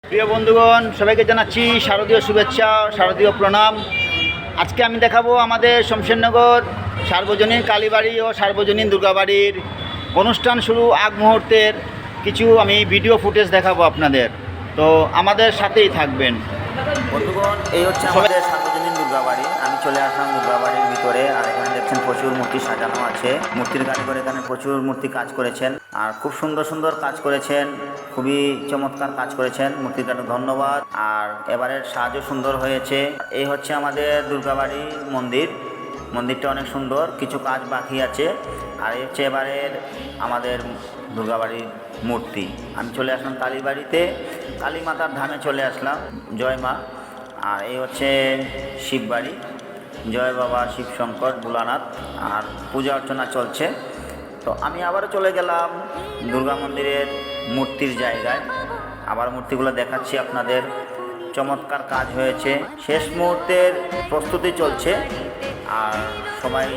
প্রিয় বন্ধুগণ, সবাইকে জানাচ্ছি শারদীয় শুভেচ্ছা, শারদীয় প্রণাম। আজকে আমি দেখাবো আমাদের শমশেরনগর সার্বজনীন কালীবাড়ি ও সার্বজনীন দুর্গাবাড়ির অনুষ্ঠান শুরু আগ মুহূর্তের কিছু আমি ভিডিও ফুটেজ দেখাবো আপনাদের। তো আমাদের সাথেই থাকবেন বন্ধুগণ। এই হচ্ছে আমাদের সার্বজনীন দুর্গাবাড়ি। আমি চলে আসলাম দুর্গাবাড়ির ভিতরে, আর এখানে দেখছেন প্রচুর মূর্তি সাজানো আছে। মূর্তির কারিগর এখানে প্রচুর মূর্তি কাজ করেছেন, আর খুব সুন্দর সুন্দর কাজ করেছেন, খুবই চমৎকার কাজ করেছেন। মূর্তিটাকে ধন্যবাদ। আর এবারের সাজও সুন্দর হয়েছে। এই হচ্ছে আমাদের দুর্গাবাড়ি মন্দিরটা অনেক সুন্দর, কিছু কাজ বাকি আছে। আর এই হচ্ছে এবারের আমাদের দুর্গাবাড়ির মূর্তি। আমি চলে আসলাম কালীবাড়িতে, কালী মাতার ধামে চলে আসলাম, জয় মা। আর এই হচ্ছে শিববাড়ি, জয় বাবা শিব শঙ্কর ভোলানাথ, আর পূজা অর্চনা চলছে। তো আমি আবারও চলে গেলাম দুর্গা মন্দিরের মূর্তির জায়গায়, আবার মূর্তিগুলো দেখাচ্ছি আপনাদের। চমৎকার কাজ হয়েছে, শেষ মুহূর্তের প্রস্তুতি চলছে, আর সবাই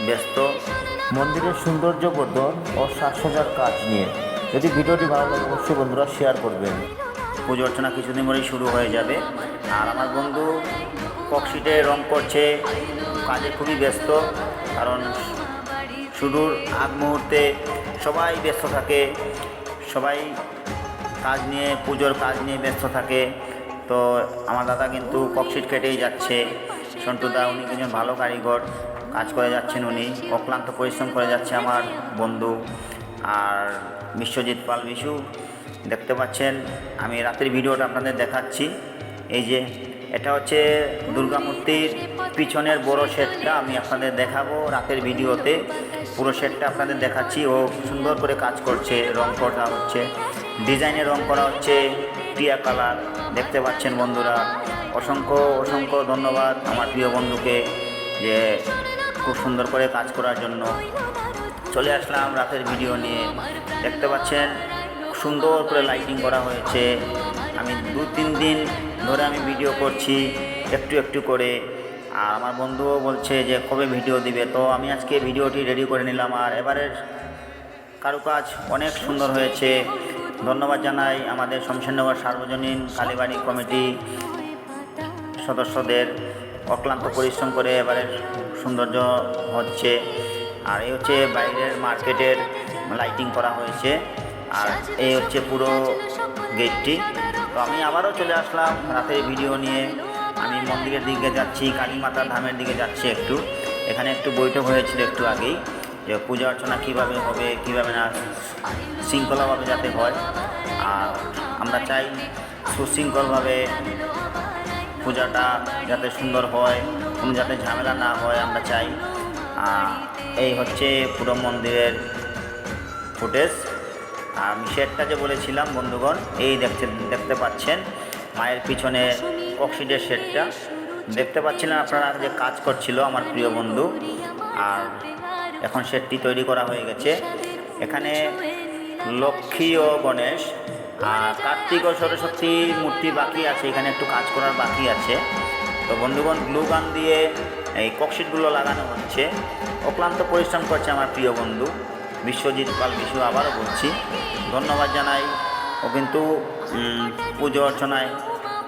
ব্যস্ত মন্দিরের সৌন্দর্য বর্ধন ও সাজসজ্জার কাজ নিয়ে। যদি ভিডিওটি ভালো লাগে অবশ্যই বন্ধুরা শেয়ার করবেন। পুজো অর্চনা কিছুদিন পরেই শুরু হয়ে যাবে, আর আমার বন্ধু ককশিটে রং করছে, কাজে খুবই ব্যস্ত। কারণ শুরুর আগ মুহূর্তে সবাই ব্যস্ত থাকে, সবাই কাজ নিয়ে, পুজোর কাজ নিয়ে ব্যস্ত থাকে। তো আমার দাদা কিন্তু ককশিট কেটেই যাচ্ছে। সন্টুদা, উনি একজন ভালো কারিগর, কাজ করে যাচ্ছেন, উনি অক্লান্ত পরিশ্রম করে যাচ্ছে আমার বন্ধু। আর বিশ্বজিৎ পাল বিশু দেখতে পাচ্ছেন। আমি রাতের ভিডিওটা আপনাদের দেখাচ্ছি। এই যে এটা হচ্ছে দুর্গা মূর্তির পিছনের বড় সেটটা আমি আপনাদের দেখাবো রাতের ভিডিওতে। পুরো সেটটা আপনাদের দেখাচ্ছি। ও সুন্দর করে কাজ করছে, রং করা হচ্ছে, ডিজাইনে রং করা হচ্ছে, টিয়া কালার দেখতে পাচ্ছেন বন্ধুরা। অসংখ্য অসংখ্য ধন্যবাদ আমার প্রিয় বন্ধুকে, যে খুব সুন্দর করে কাজ করার জন্য। চলে আসলাম রাতের ভিডিও নিয়ে, দেখতে পাচ্ছেন সুন্দর করে লাইটিং করা হয়েছে। আমি 2-3 দিন ধরে আমি ভিডিও করছি একটু একটু করে, আর আমার বন্ধুও বলছে যে কবে ভিডিও দিবে। তো আমি আজকে ভিডিওটি রেডি করে নিলাম। আর এবারের কারুকাজ অনেক সুন্দর হয়েছে। ধন্যবাদ জানাই আমাদের শমশেরনগর সার্বজনীন কালীবাড়ি কমিটি সদস্যদের, অক্লান্ত পরিশ্রম করে এবারের সৌন্দর্য হচ্ছে। আর এই হচ্ছে বাইরের মার্কেটের লাইটিং করা হয়েছে, আর এই হচ্ছে পুরো গেটটি। তো আমি আবারও চলে আসলাম রাতের ভিডিও নিয়ে। আমি মন্দিরের দিকে যাচ্ছি, কালী মাতার ধামের দিকে যাচ্ছি একটু। এখানে একটু বৈঠক হয়েছিল একটু আগেই, যে পূজা অর্চনা কীভাবে হবে, কীভাবে না শৃঙ্খলাভাবে যাতে হয়। আর আমরা চাই সুশৃঙ্খলভাবে পূজাটা যাতে সুন্দর হয়, কোনো যাতে ঝামেলা না হয় আমরা চাই। এই হচ্ছে পুরো মন্দিরের ফুটেজ। আমি শেডটা যে বলেছিলাম বন্ধুগণ, এই দেখতে পাচ্ছেন মায়ের পিছনে ককশিটের শেডটা দেখতে পাচ্ছিলেন আপনারা, যে কাজ করছিল আমার প্রিয় বন্ধু। আর এখন শেডটি তৈরি করা হয়ে গেছে। এখানে লক্ষ্মী ও গণেশ আর কার্তিক ও সরস্বতী মূর্তি বাকি আছে, এখানে একটু কাজ করার বাকি আছে। তো বন্ধুগণ, গ্লু গান দিয়ে এই ককশিটগুলো লাগানো হচ্ছে। অক্লান্ত পরিশ্রম করছে আমার প্রিয় বন্ধু বিশ্বজিৎ পাল বিশু, আবারও বলছি ধন্যবাদ জানাই। ও কিন্তু পুজো অর্চনায়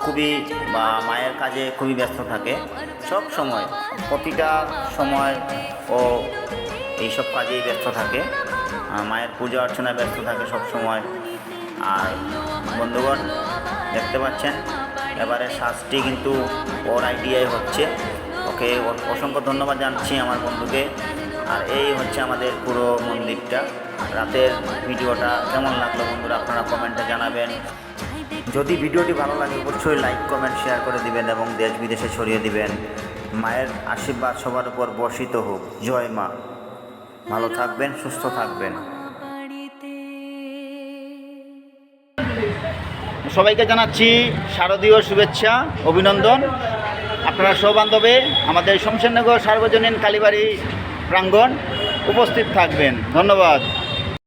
খুবই, বা মায়ের কাজে খুবই ব্যস্ত থাকে সব সময়, প্রতিটা সময় ও এইসব কাজেই ব্যস্ত থাকে, মায়ের পূজা অর্চনায় ব্যস্ত থাকে সব সময়। আর বন্ধুগণ দেখতে পাচ্ছেন এবারে সাজটি কিন্তু ওর আইডিয়ায় হচ্ছে। ওকে অসংখ্য ধন্যবাদ জানাচ্ছি আমার বন্ধুকে। আর এই হচ্ছে আমাদের পুরো মন্দিরটা। রাতের ভিডিওটা কেমন লাগলো বন্ধুরা আপনারা কমেন্টে জানাবেন। যদি ভিডিওটি ভালো লাগে অবশ্যই লাইক, কমেন্ট, শেয়ার করে দিবেন এবং দেশ বিদেশে ছড়িয়ে দিবেন। মায়ের আশীর্বাদ সবার উপর বর্ষিত হোক। জয় মা। ভালো থাকবেন, সুস্থ থাকবেন। সবাইকে জানাচ্ছি শারদীয় শুভেচ্ছা, অভিনন্দন। আপনারা সবান্ধবে আমাদের শমশেরনগর সার্বজনীন কালীবাড়ি প্রাঙ্গণ উপস্থিত থাকবেন। ধন্যবাদ।